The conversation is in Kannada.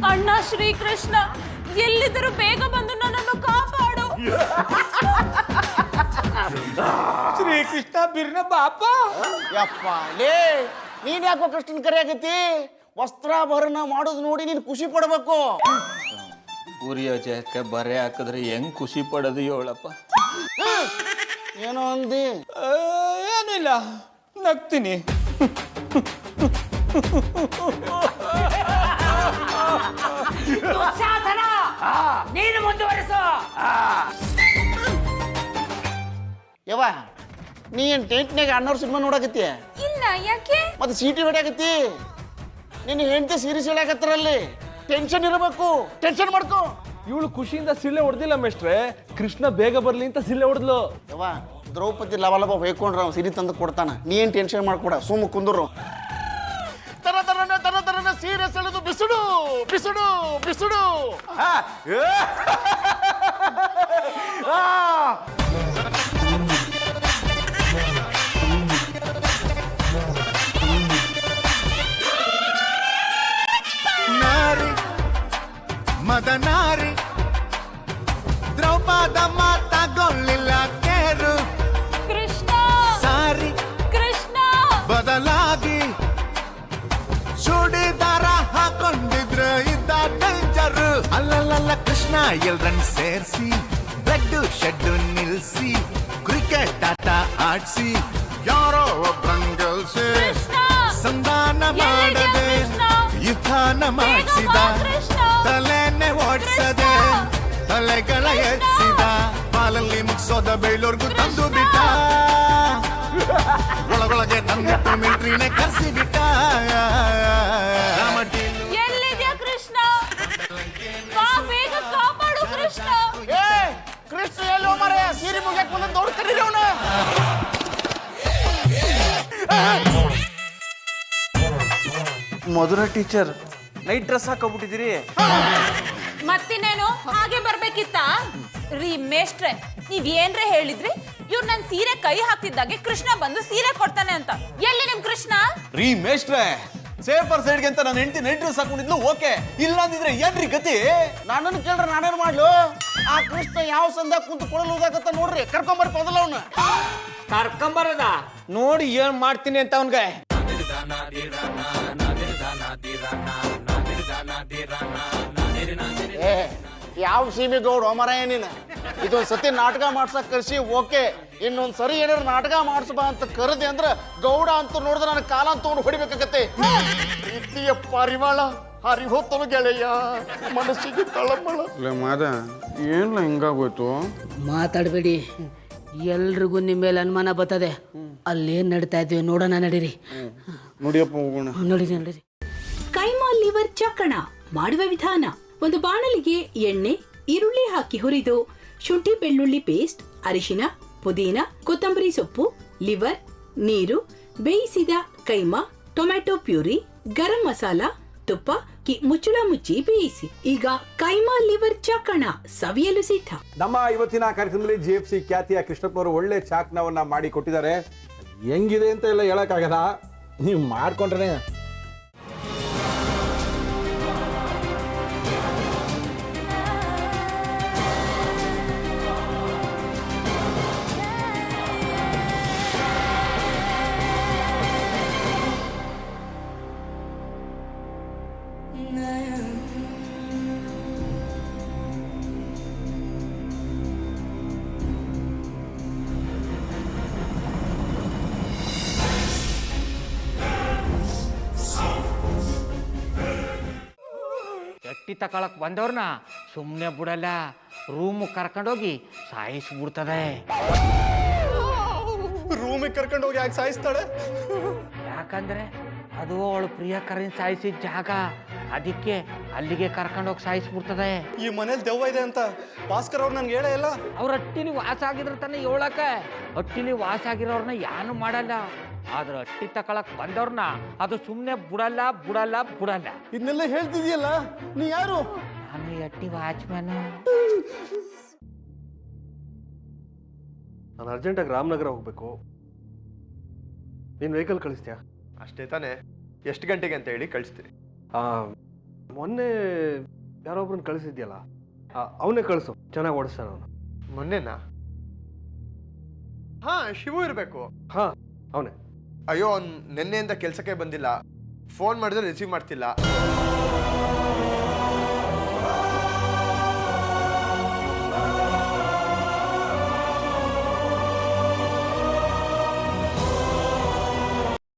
ಅಣ್ಣ ಶ್ರೀಕೃಷ್ಣ, ಎಲ್ಲಿದ್ದರೂ ಬೇಗ ಬಂದು ನನ್ನನ್ನು ಕಾಪಾಡು. ಶ್ರೀಕೃಷ್ಣ ಬಿರ್ನ ಬಾಪ. ಯಪ್ಪ ಲೇ, ನೀನ್ ಯಾಕೋ ಕೃಷ್ಣನ್ ಕರೆಯಾಗತಿ? ವಸ್ತ್ರಾಭರಣ ಮಾಡೋದು ನೋಡಿ ನೀನ್ ಖುಷಿ ಪಡ್ಬೇಕು. ಉರಿಯ ಜಾಗಕ್ಕೆ ಬರೆ ಹಾಕಿದ್ರೆ ಹೆಂಗ್ ಖುಷಿ ಪಡೋದು ಹೇಳಪ್ಪ. ಏನೋ ಅಂದಿ? ಏನಿಲ್ಲ, ನಗ್ತೀನಿ. ನೀನು ಮುಂದುವರಿಸು. ಯವ್ವ, ನೀ ಏನ್ ಟೆಂಟ್ನಾಗ ಅಣ್ಣವ್ರ ಸಿನಿಮಾ ನೋಡಕತ್ತಿ? ಇಲ್ಲ, ಯಾಕೆ? ಮತ್ತೆ ಸೀಟಿ ಹೊಡ್ಯಾಕತ್ತಿ? ನಿನ್ನ ಹೆಂಡತಿ ಸೀರಿಯಸ್ ಹೇಳಕತ್ತಾರಲ್ಲಿ. ಟೆನ್ಷನ್ ಇರಬೇಕು, ಟೆನ್ಷನ್ ಮಾಡ್ಕೋ. ಇವಳು ಖುಷಿಯಿಂದ ಸಿಳ್ಳೆ ಹೊಡೆದಿಲ್ಲ ಮೇಷ್ಟ್ರೆ, ಕೃಷ್ಣ ಬೇಗ ಬರ್ಲಿ ಅಂತ ಸಿಳ್ಳೆ ಹೊಡೆದ್ಲು. ಯವ್ವ, ದ್ರೌಪದಿ ಲವ ಹೊಯ್ಕೊಂಡ್ರ ಅವ್ನು ಸಿರಿ ತಂದು ಕೊಡ್ತಾನ. ನೀ ಏನ್ ಟೆನ್ಷನ್ ಮಾಡ್ಕೊಡ, ಸುಮ್ಮ ಕುಂದ್ರು. ತರ ಸೀರಿಯಸ್ ಹೇಳೋದು ಬಿಸುಡು ಬಿಸುಡು ಬಿಸುಡು. ನಾರಿ ಮದನಾರಿ ದ್ರೌಪದ ಮಾತಾಗೊಳ್ಳಿಲ್ಲ ಕೇರು. ಕೃಷ್ಣ ಸಾರಿ ಕೃಷ್ಣ ಬದಲಾಗಿ ಚೂಡಿದಾರ ಹಾಕೊಂಡಿದ್ರೆ ಇದ್ದ ಡೇಂಜರ್. ಅಲ್ಲಲ್ಲ ಕೃಷ್ಣ ಎಲ್ರನ್ ಸೇರ್ಸಿ ಬ್ಲಡ್ ಶೆಡ್ ನಿಲ್ಸಿ ಕ್ರಿಕೆಟ್ ಆಟ ಆಡ್ಸಿ ಯಾರೋ ಒಬ್ಬಂಗಲ್ಸಿ ಸಂಧಾನ ಮಾಡದೆ ಯುದ್ಧಾನ ಮಾಡಿಸಿದ. ತಲೆನೆ ಓಡಿಸದೆ ತಲೆಗಳ ಎತ್ತಿಸಿದ. ಬಾಲಲ್ಲಿ ಮುಗಿಸೋದ ಬೇಲೂರ್ಗೂ ತಂದು ಬಿಟ್ಟ. ಒಳಗೊಳಗೆ ತಂದಿಟ್ಟು ಮಿಲ್ಟ್ರಿನೇ ಕರ್ಸಿ ಬಿಟ್ಟ. ಎಲ್ಲಿದ್ಯಾ ಕೃಷ್ಣ? ಬೇಗ ಕಾಪಾಡು ಕೃಷ್ಣ. ಏ ಕೃಷ್ಣ ಎಲ್ಲೋ ಮರ ಸೀರೆ ಮುಗ್ಯಾಕ್ ಬಂದ ದೌಡ್ ಕರೀರಿ ಅವನ. ಮಧುರ ಟೀಚರ್, ನೈಟ್ ಡ್ರೆಸ್ ಹಾಕೋಬಿಟ್ಟಿದ್ದೀರಿ. ಮತ್ತಿನ್ನೇನು ಹಾಗೆ ಬರ್ಬೇಕಿತ್ತ? ರೀ ಮೇಷ್ಟ್ರೆ, ನೀವ್ ಏನ್ರೆ ಹೇಳಿದ್ರಿ? ಇವ್ರು ನನ್ ಸೀರೆ ಕೈ ಹಾಕ್ತಿದ್ದಾಗೆ ಕೃಷ್ಣ ಬಂದು ಸೀರೆ ಕೊಡ್ತಾನೆ ಅಂತ. ಎಲ್ಲಿ ನಿಮ್ ಕೃಷ್ಣ? ರೀ ಮೇಷ್ಟ್ರೆ, ಸೇಫರ್ ಸೈಡ್ಗೆ ಅಂತ ನಾನು ಹೆಂಡತಿ ನೈಟ್ ಡ್ರೆಸ್ ಹಾಕೊಂಡಿದ್ಲು, ಓಕೆ. ಇಲ್ಲ ಅಂದಿದ್ರೆ ಏನ್ರಿ ಗತಿ? ನನ್ನನ್ನು ಕೇಳ್ರ ನಾನೇನ್ ಮಾಡ್ಲು? ಆ ಕೃಷ್ಣ ಯಾವ ಸಂದ ಕುಂತು ಕೊಡಲು ಹೋದಾಗತ್ತ ನೋಡ್ರಿ, ಕರ್ಕೊಂಬರ್ರಿ ಮೊದಲ ಅವನ. ಕರ್ಕೊಂಬರದ ನೋಡಿ ಏನ್ ಮಾಡ್ತೀನಿ ಅಂತ ಅವನ್ಗೆ. ಏ ಯಾವ ಸೀಮೆ ಗೌಡ ಮರ ಏನಿನ? ಇದೊಂದ್ ಸತಿ ನಾಟಕ ಮಾಡ್ಸಕ್ ಕರ್ಸಿ ಓಕೆ, ಇನ್ನೊಂದ್ ಸರಿ ಏನಾರ ನಾಟಕ ಮಾಡ್ಸಬಾ ಅಂತ ಕರೆದೆ ಅಂದ್ರ ಗೌಡ ಅಂತ ನೋಡಿದ್ರೆ ನನ್ನ ಕಾಲ ತಗೊಂಡು ಹೊಡಿಬೇಕಾಗತ್ತೆ. ಪ್ರೀತಿಯ ಪರಿಮಳ ಹರಿಹೋತನು ಗೆಳೆಯ ಮನಸ್ಸಿಗೆ ತಳಮಳ. ಮಾದ ಏನ್ಲ ಹಿಂಗಾಗೋಯ್ತು? ಮಾತಾಡಬೇಡಿ, ಎಲ್ರಿಗೂ ನಿಮ್ಮ ಮೇಲೆ ಅನುಮಾನ ಬರ್ತದೆ. ಅಲ್ಲೇನ್ ನಡೀತಾ ಇದೀವಿ ನೋಡೋಣ, ನಡೀರಿ. ನೋಡಿಯಪ್ಪ, ಹೋಗೋಣ. ನಡೀರಿ ನಡೀರಿ. ಕೈಮಾ ಲಿವರ್ ಚಕ್ಕಣ ಮಾಡುವ ವಿಧಾನ: ಒಂದು ಬಾಣಲಿಗೆ ಎಣ್ಣೆ, ಈರುಳ್ಳಿ ಹಾಕಿ ಹುರಿದು ಶುಂಠಿ ಬೆಳ್ಳುಳ್ಳಿ ಪೇಸ್ಟ್, ಅರಿಶಿನ, ಪುದೀನ, ಕೊತ್ತಂಬರಿ ಸೊಪ್ಪು, ಲಿವರ್, ನೀರು, ಬೇಯಿಸಿದ ಕೈಮಾ, ಟೊಮ್ಯಾಟೊ ಪ್ಯೂರಿ, ಗರಂ ಮಸಾಲ, ತುಪ್ಪ ಮುಚ್ಚಳ ಮುಚ್ಚಿ ಬೇಯಿಸಿ. ಈಗ ಕೈಮಾ ಲಿವರ್ ಚಾಕಣ ಸವಿಯಲು ಸಿದ್ಧ. ನಮ್ಮ ಇವತ್ತಿನ ಕಾರ್ಯಕ್ರಮದಲ್ಲಿ GFC ಖ್ಯಾತಿಯ ಕೃಷ್ಣಪ್ಪನವರು ಒಳ್ಳೆ ಚಾಕ್ನವನ್ನ ಮಾಡಿ ಕೊಟ್ಟಿದ್ದಾರೆ. ಹೆಂಗಿದೆ ಅಂತ ಎಲ್ಲ ಹೇಳಕ್ಕಾಗಲ್ಲ, ನೀವು ಮಾಡ್ಕೊಂಡ್ರೆ. ಎಟ್ಟಿ ತಕೊಳಕ್ ಬಂದವ್ರನ್ನ ಸುಮ್ಮನೆ ಬಿಡಲ್ಲ, ರೂಮ್ ಕರ್ಕೊಂಡೋಗಿ ಸಾಯಿಸ್ಬಿಡ್ತದೆ. ರೂಮಿಗೆ ಕರ್ಕೊಂಡೋಗಿ ಯಾಕೆ ಸಾಯಿಸ್ತಾಳೆ? ಯಾಕಂದ್ರೆ ಅದು ಅವಳು ಪ್ರಿಯಕರನ್ ಸಾಯಿಸಿದ ಜಾಗ, ಅದಕ್ಕೆ ಅಲ್ಲಿಗೆ ಕರ್ಕೊಂಡೋಗಿ ಸಾಯಿಸ್ಬಿಡ್ತದೆ. ಈ ಮನೇಲಿ ದೆವ್ವ ಇದೆ ಅಂತ ಭಾಸ್ಕರ್ ಅವ್ರು ನನ್ಗೆ ಹೇಳೇ ಇಲ್ಲ. ಅವ್ರ ಹಟ್ಟಿಲಿ ವಾಸ ಆಗಿದ್ರ ತಾನೆ ಹೇಳಕ. ಹಟ್ಟಿಲಿ ವಾಸ ಆಗಿರೋರ್ನ ಯಾನು ಮಾಡಲ್ಲ, ಆದ್ರೆ ಹಟ್ಟಿ ತಕೊಳಕ್ ಬಂದವ್ರನ್ನ ಅದು ಸುಮ್ಮನೆ ಬಿಡಲ್ಲ ಬಿಡಲ್ಲ ಬಿಡಲ್ಲ. ಇದನ್ನೆಲ್ಲ ಹೇಳ್ತಿದ್ಯಲ್ಲ, ನೀ ಯಾರು? ನಾನು ಹಟ್ಟಿ ವಾಚ್ಮ್ಯಾನು. ನಾನು ಅರ್ಜೆಂಟಾಗಿ ರಾಮನಗರ ಹೋಗ್ಬೇಕು. ನೀನು ವೆಹಿಕಲ್ ಕಳಿಸ್ತೀಯಾ? ಅಷ್ಟೇ ತಾನೇ. ಎಷ್ಟು ಗಂಟೆಗೆ ಅಂತ ಹೇಳಿ ಕಳಿಸ್ತೀನಿ. ಮೊನ್ನೆ ಯಾರೊಬ್ರನ್ನ ಕಳಿಸಿದ್ಯಲ್ಲ, ಅವನೇ ಕಳಿಸು, ಚೆನ್ನಾಗಿ ಓಡಿಸ್ತಾನ ಅವನು. ಮೊನ್ನೆನಾ? ಹಾ, ಶಿವು ಇರಬೇಕು. ಹಾ, ಅವನೇ. ಅಯ್ಯೋ, ಅವ್ನು ನಿನ್ನೆಯಿಂದ ಕೆಲಸಕ್ಕೆ ಬಂದಿಲ್ಲ. ಫೋನ್ ಮಾಡಿದ್ರೆ ರಿಸೀವ್ ಮಾಡ್ತಿಲ್ಲ.